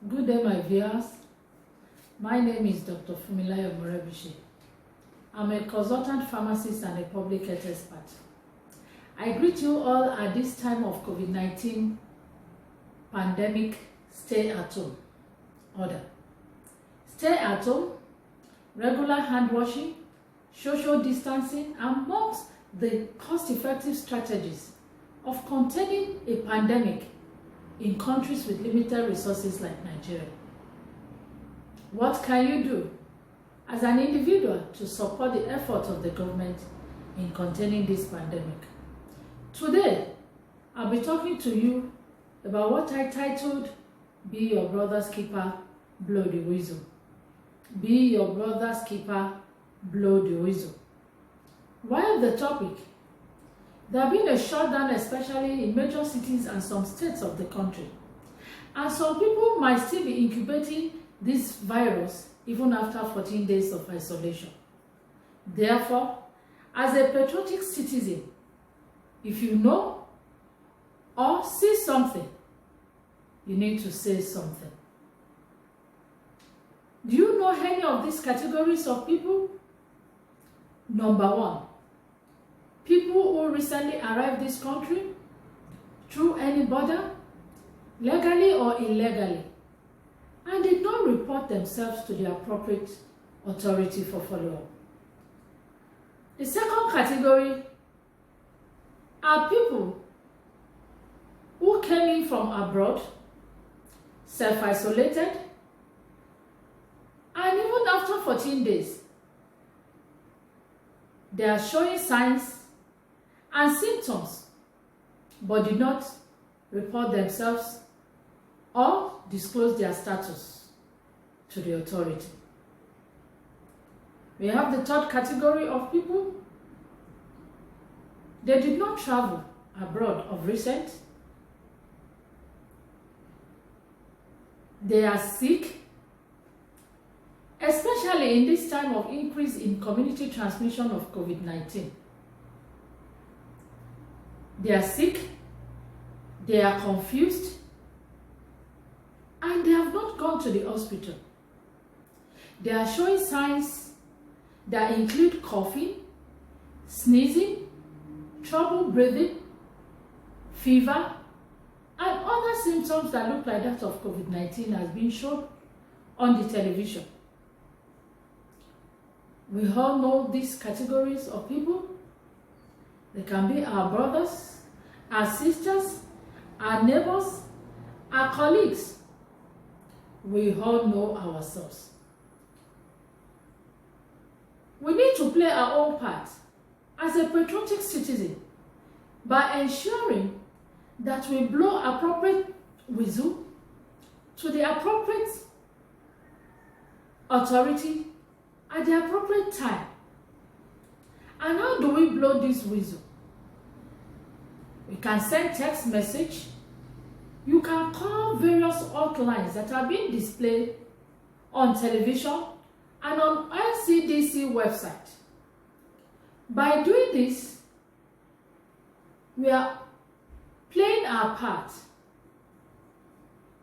Good day, my viewers. My name is Dr. Fumilayo Morebishi. I'm a consultant pharmacist and a public health expert. I greet you all at this time of COVID-19 pandemic stay at home order. Stay at home, regular hand washing, social distancing are amongst the cost-effective strategies of containing a pandemic in countries with limited resources like Nigeria. What can you do as an individual to support the efforts of the government in containing this pandemic? Today, I'll be talking to you about what I titled Be Your Brother's Keeper, Blow the Whistle. Be your brother's keeper, blow the whistle. Why the topic? There have been a shutdown, especially in major cities and some states of the country. And some people might still be incubating this virus even after 14 days of isolation. Therefore, as a patriotic citizen, if you know or see something, you need to say something. Do you know any of these categories of people? Number one, people who recently arrived this country through any border, legally or illegally, and did not report themselves to the appropriate authority for follow-up. The second category are people who came in from abroad, self-isolated, and even after 14 days, they are showing signs and symptoms, but did not report themselves or disclose their status to the authority. We have the third category of people. They did not travel abroad of recent. They are sick, especially in this time of increase in community transmission of COVID-19. They are sick, they are confused, and they have not gone to the hospital. They are showing signs that include coughing, sneezing, trouble breathing, fever, and other symptoms that look like that of COVID-19 has been shown on the television. We all know these categories of people. They can be our brothers, our sisters, our neighbors, our colleagues. We all know ourselves. We need to play our own part as a patriotic citizen by ensuring that we blow appropriate whistle to the appropriate authority at the appropriate time. And how do we blow this whistle? We can send text message. You can call various hotlines that are being displayed on television and on NCDC website. By doing this, we are playing our part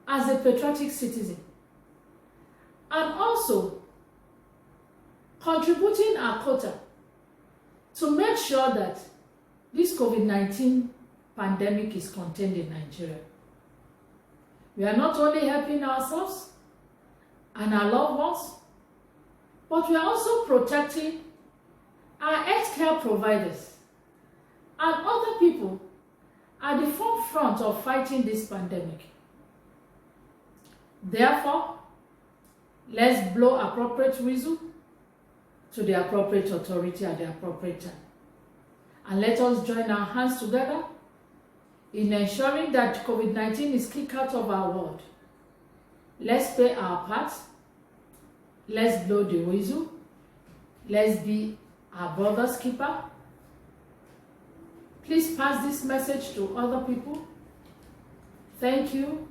as a patriotic citizen and also contributing our quota to make sure that this COVID-19 pandemic is contained in Nigeria. We are not only helping ourselves and our loved ones, but we are also protecting our healthcare providers and other people at the forefront of fighting this pandemic. Therefore, let's blow appropriate whistle to the appropriate authority at the appropriate time. And let us join our hands together in ensuring that COVID-19 is kicked out of our world. Let's play our part. Let's blow the whistle. Let's be our brother's keeper. Please pass this message to other people. Thank you.